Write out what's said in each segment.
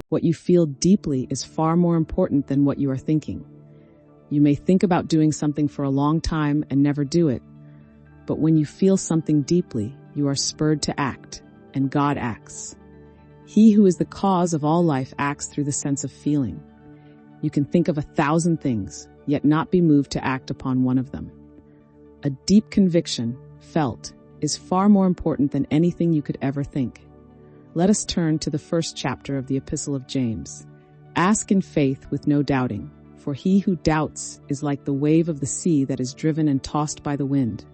What you feel deeply is far more important than what you are thinking. You may think about doing something for a long time and never do it, but when you feel something deeply, you are spurred to act, and God acts. He who is the cause of all life acts through the sense of feeling. You can think of 1,000 things, yet not be moved to act upon one of them. A deep conviction, felt, is far more important than anything you could ever think. Let us turn to the first chapter of the Epistle of James. Ask in faith with no doubting, for he who doubts is like the wave of the sea that is driven and tossed by the wind.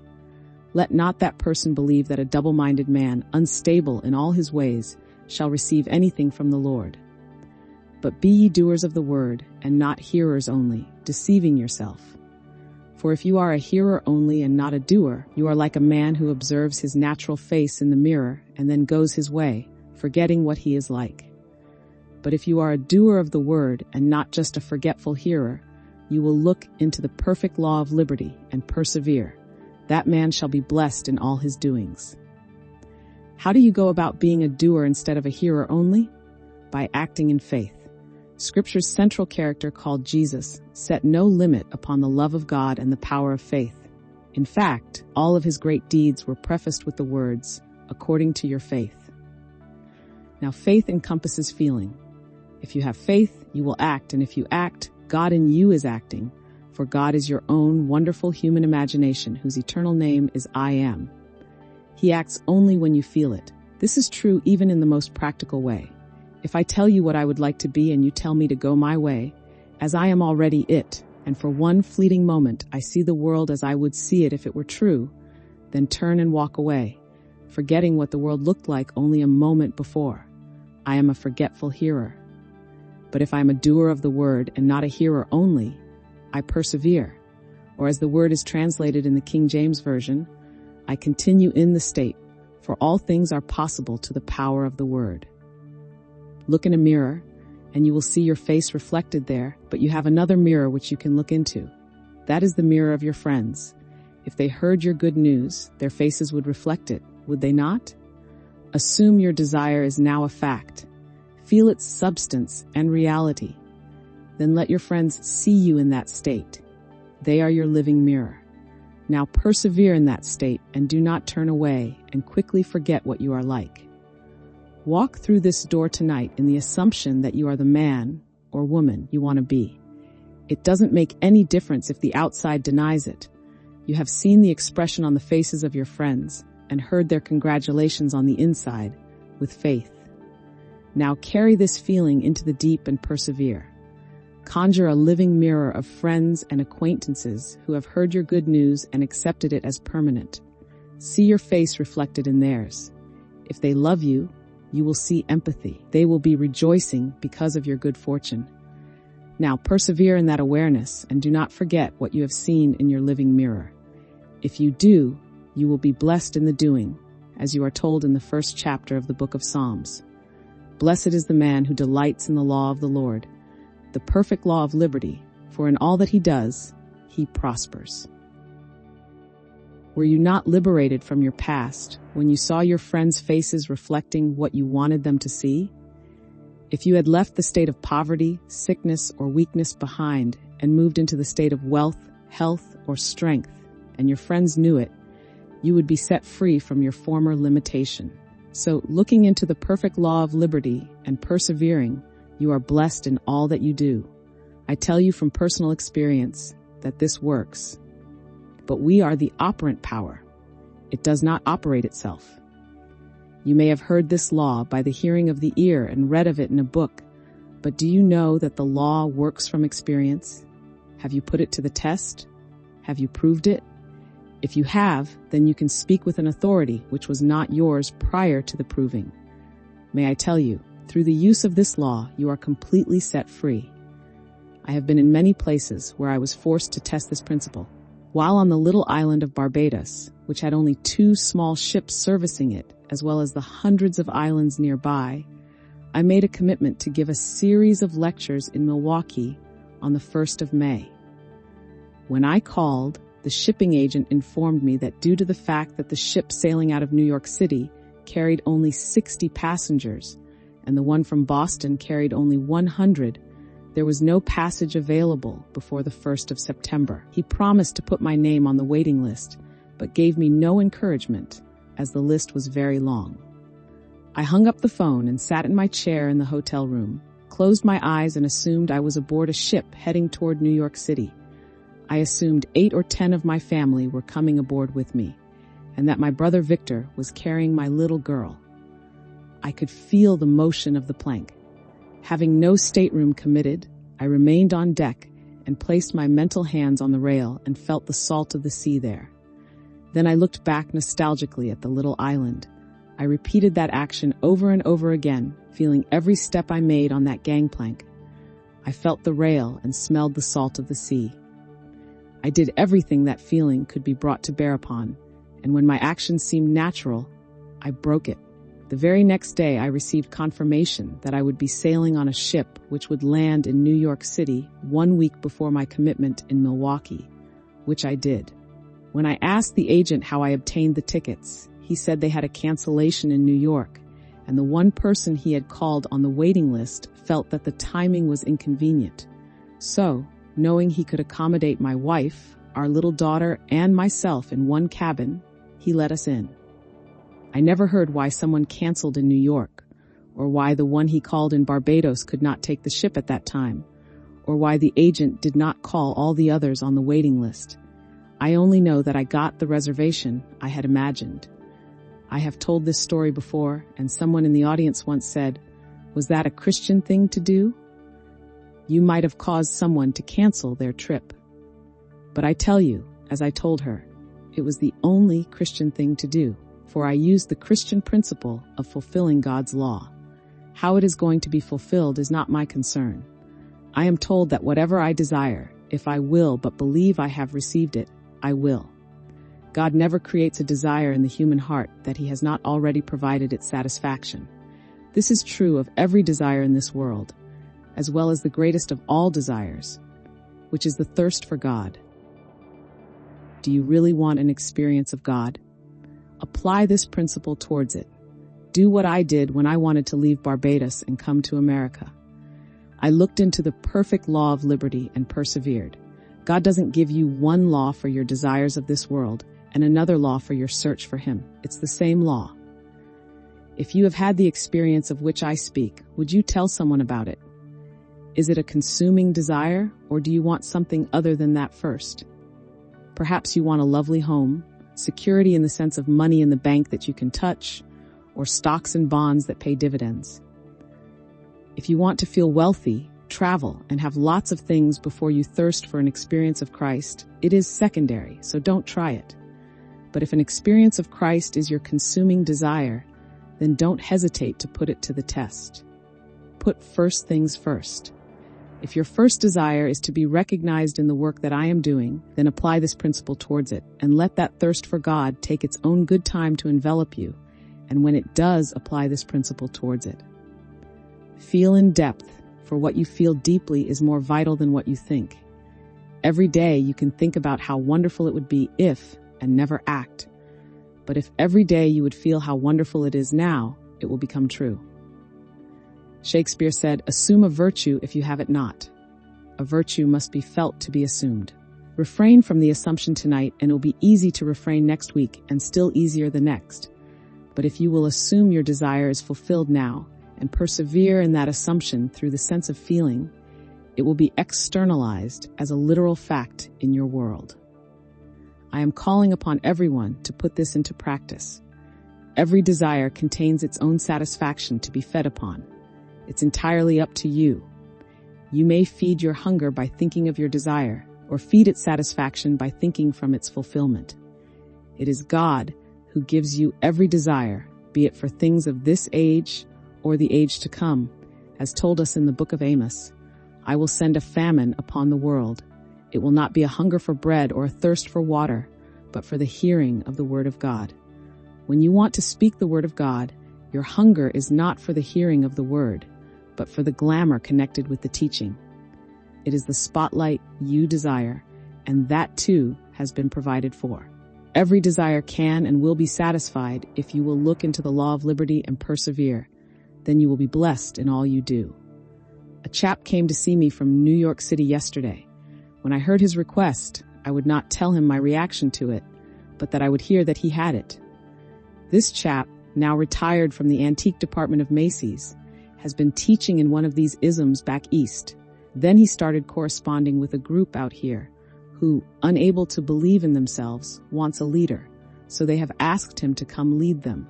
Let not that person believe that a double-minded man, unstable in all his ways, shall receive anything from the Lord. But be ye doers of the word, and not hearers only, deceiving yourself. For if you are a hearer only and not a doer, you are like a man who observes his natural face in the mirror and then goes his way, forgetting what he is like. But if you are a doer of the word and not just a forgetful hearer, you will look into the perfect law of liberty and persevere. That man shall be blessed in all his doings. How do you go about being a doer instead of a hearer only? By acting in faith. Scripture's central character, called Jesus, set no limit upon the love of God and the power of faith. In fact, all of his great deeds were prefaced with the words, according to your faith. Now, faith encompasses feeling. If you have faith, you will act, and if you act, God in you is acting, for God is your own wonderful human imagination, whose eternal name is I Am. He acts only when you feel it. This is true even in the most practical way. If I tell you what I would like to be and you tell me to go my way, as I am already it, and for one fleeting moment I see the world as I would see it if it were true, then turn and walk away, forgetting what the world looked like only a moment before. I am a forgetful hearer. But if I am a doer of the word and not a hearer only, I persevere. Or as the word is translated in the King James Version, I continue in the state, for all things are possible to the power of the word. Look in a mirror, and you will see your face reflected there, but you have another mirror which you can look into. That is the mirror of your friends. If they heard your good news, their faces would reflect it, would they not? Assume your desire is now a fact. Feel its substance and reality. Then let your friends see you in that state. They are your living mirror. Now persevere in that state and do not turn away and quickly forget what you are like. Walk through this door tonight in the assumption that you are the man or woman you want to be. It doesn't make any difference if the outside denies it. You have seen the expression on the faces of your friends and heard their congratulations on the inside with faith. Now carry this feeling into the deep and persevere. Conjure a living mirror of friends and acquaintances who have heard your good news and accepted it as permanent. See your face reflected in theirs. If they love you, you will see empathy. They will be rejoicing because of your good fortune. Now persevere in that awareness and do not forget what you have seen in your living mirror. If you do, you will be blessed in the doing, as you are told in the first chapter of the book of Psalms. Blessed is the man who delights in the law of the Lord, the perfect law of liberty, for in all that he does, he prospers. Were you not liberated from your past when you saw your friends' faces reflecting what you wanted them to see? If you had left the state of poverty, sickness, or weakness behind and moved into the state of wealth, health, or strength, and your friends knew it, you would be set free from your former limitation. So, looking into the perfect law of liberty and persevering, you are blessed in all that you do. I tell you from personal experience that this works. But we are the operant power. It does not operate itself. You may have heard this law by the hearing of the ear and read of it in a book, but do you know that the law works from experience? Have you put it to the test? Have you proved it? If you have, then you can speak with an authority which was not yours prior to the proving. May I tell you, through the use of this law, you are completely set free. I have been in many places where I was forced to test this principle. While on the little island of Barbados, which had only 2 small ships servicing it, as well as the hundreds of islands nearby, I made a commitment to give a series of lectures in Milwaukee on the 1st of May. When I called, the shipping agent informed me that due to the fact that the ship sailing out of New York City carried only 60 passengers, and the one from Boston carried only 100, there was no passage available before the 1st of September. He promised to put my name on the waiting list, but gave me no encouragement, as the list was very long. I hung up the phone and sat in my chair in the hotel room, closed my eyes and assumed I was aboard a ship heading toward New York City. I assumed 8 or 10 of my family were coming aboard with me, and that my brother Victor was carrying my little girl. I could feel the motion of the plank. Having no stateroom committed, I remained on deck and placed my mental hands on the rail and felt the salt of the sea there. Then I looked back nostalgically at the little island. I repeated that action over and over again, feeling every step I made on that gangplank. I felt the rail and smelled the salt of the sea. I did everything that feeling could be brought to bear upon, and when my actions seemed natural, I broke it. The very next day I received confirmation that I would be sailing on a ship which would land in New York City 1 week before my commitment in Milwaukee, which I did. When I asked the agent how I obtained the tickets, he said they had a cancellation in New York, and the one person he had called on the waiting list felt that the timing was inconvenient. So, knowing he could accommodate my wife, our little daughter, and myself in one cabin, he let us in. I never heard why someone canceled in New York, or why the one he called in Barbados could not take the ship at that time, or why the agent did not call all the others on the waiting list. I only know that I got the reservation I had imagined. I have told this story before, and someone in the audience once said, "Was that a Christian thing to do?" You might have caused someone to cancel their trip. But I tell you, as I told her, it was the only Christian thing to do, for I used the Christian principle of fulfilling God's law. How it is going to be fulfilled is not my concern. I am told that whatever I desire, if I will but believe I have received it, I will. God never creates a desire in the human heart that he has not already provided its satisfaction. This is true of every desire in this world, as well as the greatest of all desires, which is the thirst for God. Do you really want an experience of God? Apply this principle towards it. Do what I did when I wanted to leave Barbados and come to America. I looked into the perfect law of liberty and persevered. God doesn't give you one law for your desires of this world and another law for your search for him. It's the same law. If you have had the experience of which I speak, would you tell someone about it? Is it a consuming desire, or do you want something other than that first? Perhaps you want a lovely home, security in the sense of money in the bank that you can touch, or stocks and bonds that pay dividends. If you want to feel wealthy, travel, and have lots of things before you thirst for an experience of Christ, it is secondary, so don't try it. But if an experience of Christ is your consuming desire, then don't hesitate to put it to the test. Put first things first. If your first desire is to be recognized in the work that I am doing, then apply this principle towards it, and let that thirst for God take its own good time to envelop you, and when it does, apply this principle towards it. Feel in depth, for what you feel deeply is more vital than what you think. Every day you can think about how wonderful it would be if, and never act. But if every day you would feel how wonderful it is now, it will become true. Shakespeare said, "Assume a virtue if you have it not." A virtue must be felt to be assumed. Refrain from the assumption tonight, and it will be easy to refrain next week, and still easier the next. But if you will assume your desire is fulfilled now, and persevere in that assumption through the sense of feeling, it will be externalized as a literal fact in your world. I am calling upon everyone to put this into practice. Every desire contains its own satisfaction to be fed upon. It's entirely up to you. You may feed your hunger by thinking of your desire, or feed its satisfaction by thinking from its fulfillment. It is God who gives you every desire, be it for things of this age or the age to come. As told us in the book of Amos, "I will send a famine upon the world. It will not be a hunger for bread or a thirst for water, but for the hearing of the word of God." When you want to speak the word of God, your hunger is not for the hearing of the word, but for the glamour connected with the teaching. It is the spotlight you desire, and that too has been provided for. Every desire can and will be satisfied if you will look into the law of liberty and persevere. then you will be blessed in all you do. A chap came to see me from New York City yesterday. When I heard his request, I would not tell him my reaction to it, but that I would hear that he had it. This chap, now retired from the antique department of Macy's, has been teaching in one of these isms back east. Then he started corresponding with a group out here who, unable to believe in themselves, wants a leader, so they have asked him to come lead them.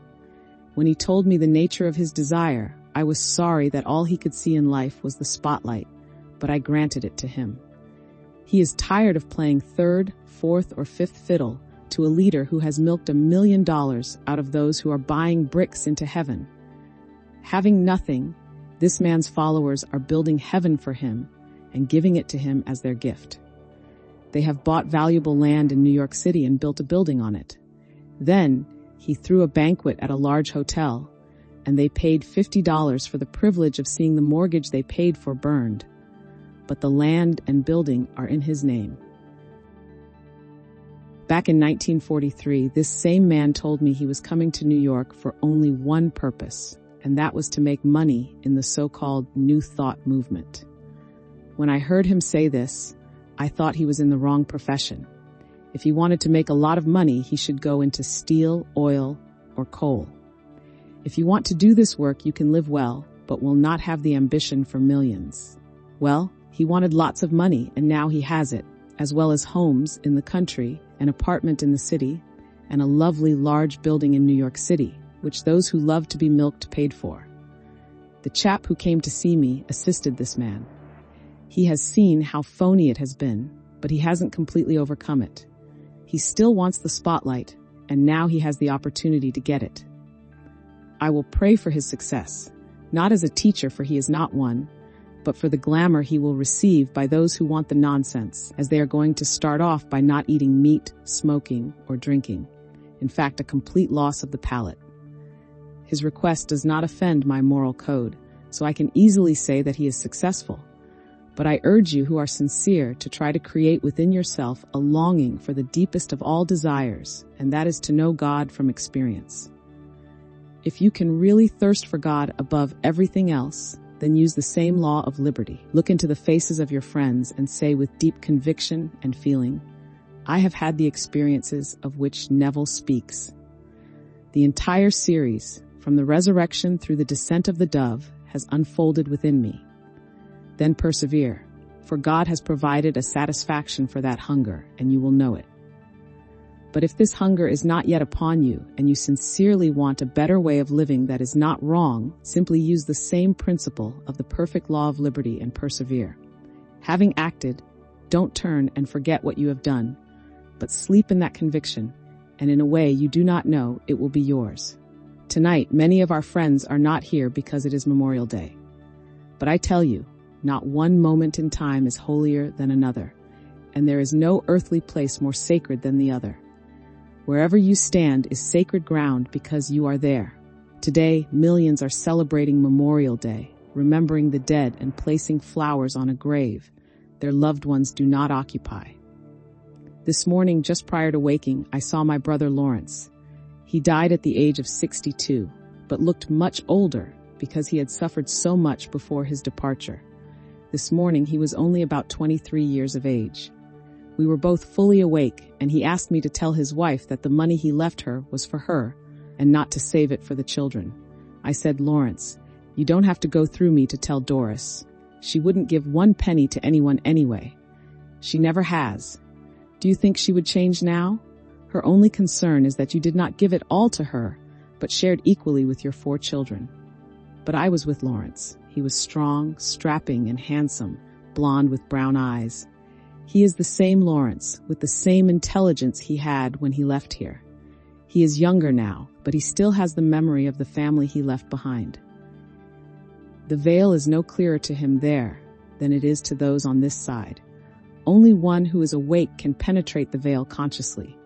When he told me the nature of his desire, I was sorry that all he could see in life was the spotlight, but I granted it to him. He is tired of playing third, fourth, or fifth fiddle to a leader who has milked $1 million out of those who are buying bricks into heaven. Having nothing, this man's followers are building heaven for him and giving it to him as their gift. They have bought valuable land in New York City and built a building on it. Then, he threw a banquet at a large hotel, and they paid $50 for the privilege of seeing the mortgage they paid for burned. But the land and building are in his name. Back in 1943, this same man told me he was coming to New York for only one purpose, and that was to make money in the so-called New Thought movement. When I heard him say this, I thought he was in the wrong profession. If he wanted to make a lot of money, he should go into steel, oil, or coal. If you want to do this work, you can live well, but will not have the ambition for millions. Well, he wanted lots of money, and now he has it, as well as homes in the country, an apartment in the city, and a lovely large building in New York City, which those who love to be milked paid for. The chap who came to see me assisted this man. He has seen how phony it has been, but he hasn't completely overcome it. He still wants the spotlight, and now he has the opportunity to get it. I will pray for his success, not as a teacher, for he is not one, but for the glamour he will receive by those who want the nonsense, as they are going to start off by not eating meat, smoking, or drinking. In fact, a complete loss of the palate. His request does not offend my moral code, so I can easily say that he is successful. But I urge you who are sincere to try to create within yourself a longing for the deepest of all desires, and that is to know God from experience. If you can really thirst for God above everything else, then use the same law of liberty. Look into the faces of your friends and say with deep conviction and feeling, I have had the experiences of which Neville speaks. The entire series, from the resurrection through the descent of the dove, has unfolded within me. Then persevere, for God has provided a satisfaction for that hunger, and you will know it. But if this hunger is not yet upon you, and you sincerely want a better way of living that is not wrong, simply use the same principle of the perfect law of liberty and persevere. Having acted, don't turn and forget what you have done, but sleep in that conviction, and in a way you do not know, it will be yours. Tonight, many of our friends are not here because it is Memorial Day. But I tell you, not one moment in time is holier than another, and there is no earthly place more sacred than the other. Wherever you stand is sacred ground because you are there. Today, millions are celebrating Memorial Day, remembering the dead and placing flowers on a grave their loved ones do not occupy. This morning, just prior to waking, I saw my brother Lawrence. He died at the age of 62, but looked much older because he had suffered so much before his departure. This morning, he was only about 23 years of age. We were both fully awake, and he asked me to tell his wife that the money he left her was for her, and not to save it for the children. I said, Lawrence, you don't have to go through me to tell Doris. She wouldn't give 1 penny to anyone anyway. She never has. Do you think she would change now? Her only concern is that you did not give it all to her, but shared equally with your 4 children. But I was with Lawrence. He was strong, strapping, and handsome, blonde with brown eyes. He is the same Lawrence, with the same intelligence he had when he left here. He is younger now, but he still has the memory of the family he left behind. The veil is no clearer to him there than it is to those on this side. Only one who is awake can penetrate the veil consciously.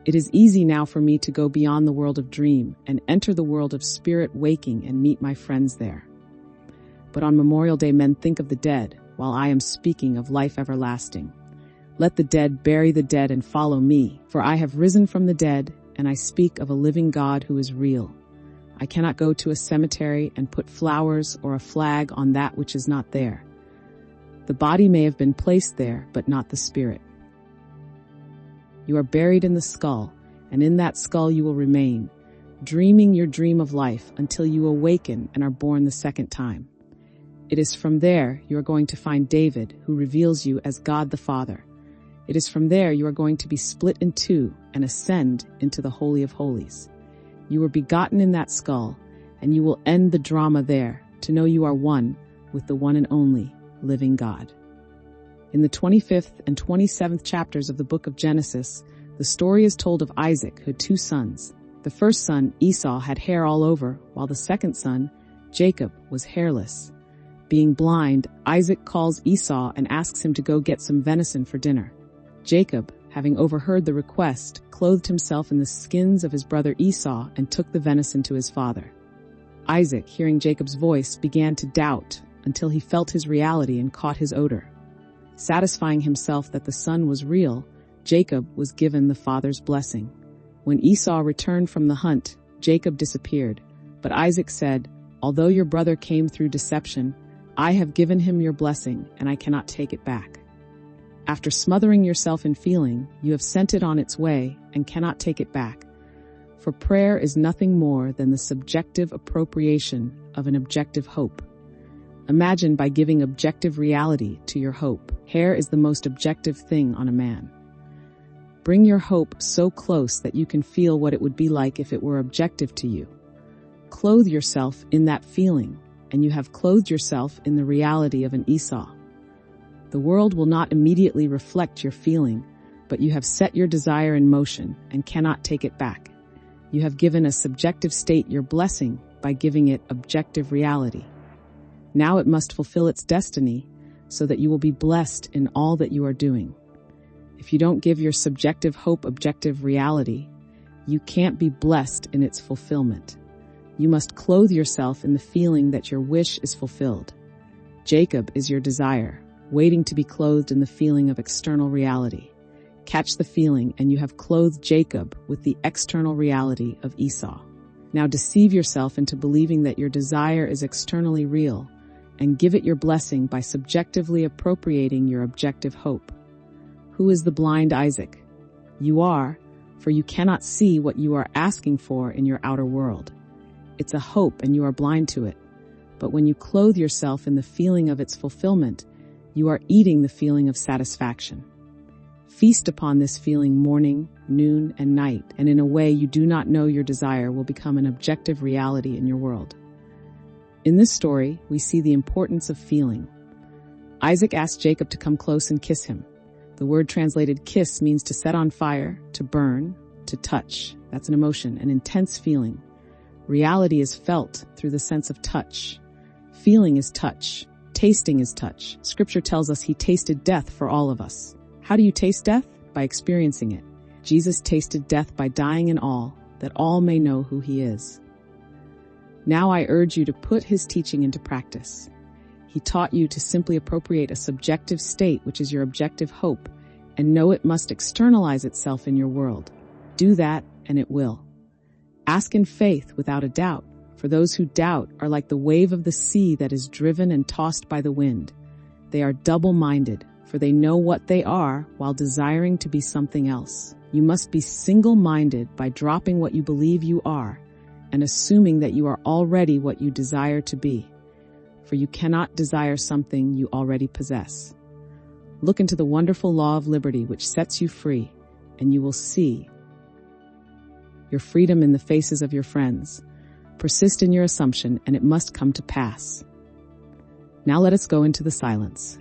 It is easy now for me to go beyond the world of dream and enter the world of spirit waking and meet my friends there. But on Memorial Day, men think of the dead, while I am speaking of life everlasting. Let the dead bury the dead and follow me, for I have risen from the dead, and I speak of a living God who is real. I cannot go to a cemetery and put flowers or a flag on that which is not there. The body may have been placed there, but not the spirit. You are buried in the skull, and in that skull you will remain, dreaming your dream of life until you awaken and are born the second time. It is from there you are going to find David, who reveals you as God the Father. It is from there you are going to be split in two and ascend into the Holy of Holies. You were begotten in that skull, and you will end the drama there to know you are one with the one and only living God. In the 25th and 27th chapters of the book of Genesis, the story is told of Isaac, who had two sons. The first son, Esau, had hair all over, while the second son, Jacob, was hairless. Being blind, Isaac calls Esau and asks him to go get some venison for dinner. Jacob, having overheard the request, clothed himself in the skins of his brother Esau and took the venison to his father. Isaac, hearing Jacob's voice, began to doubt until he felt his reality and caught his odor. Satisfying himself that the son was real, Jacob was given the father's blessing. When Esau returned from the hunt, Jacob disappeared, but Isaac said, "Although your brother came through deception, I have given him your blessing, and I cannot take it back." After smothering yourself in feeling, you have sent it on its way and cannot take it back. For prayer is nothing more than the subjective appropriation of an objective hope. Imagine by giving objective reality to your hope. Hair is the most objective thing on a man. Bring your hope so close that you can feel what it would be like if it were objective to you. Clothe yourself in that feeling, and you have clothed yourself in the reality of an Esau. The world will not immediately reflect your feeling, but you have set your desire in motion and cannot take it back. You have given a subjective state your blessing by giving it objective reality. Now it must fulfill its destiny so that you will be blessed in all that you are doing. If you don't give your subjective hope objective reality, you can't be blessed in its fulfillment. You must clothe yourself in the feeling that your wish is fulfilled. Jacob is your desire, waiting to be clothed in the feeling of external reality. Catch the feeling, and you have clothed Jacob with the external reality of Esau. Now deceive yourself into believing that your desire is externally real, and give it your blessing by subjectively appropriating your objective hope. Who is the blind Isaac? You are, for you cannot see what you are asking for in your outer world. It's a hope and you are blind to it. But when you clothe yourself in the feeling of its fulfillment, you are eating the feeling of satisfaction. Feast upon this feeling morning, noon, and night, and in a way you do not know your desire will become an objective reality in your world. In this story, we see the importance of feeling. Isaac asked Jacob to come close and kiss him. The word translated kiss means to set on fire, to burn, to touch. That's an emotion, an intense feeling. Reality is felt through the sense of touch. Feeling is touch. Tasting is touch. Scripture tells us he tasted death for all of us. How do you taste death? By experiencing it. Jesus tasted death by dying in all, that all may know who he is. Now I urge you to put his teaching into practice. He taught you to simply appropriate a subjective state, which is your objective hope, and know it must externalize itself in your world. Do that, and it will. Ask in faith without a doubt, for those who doubt are like the wave of the sea that is driven and tossed by the wind. They are double-minded, for they know what they are while desiring to be something else. You must be single-minded by dropping what you believe you are and assuming that you are already what you desire to be, for you cannot desire something you already possess. Look into the wonderful law of liberty which sets you free, and you will see your freedom in the faces of your friends. Persist in your assumption, and it must come to pass. Now let us go into the silence.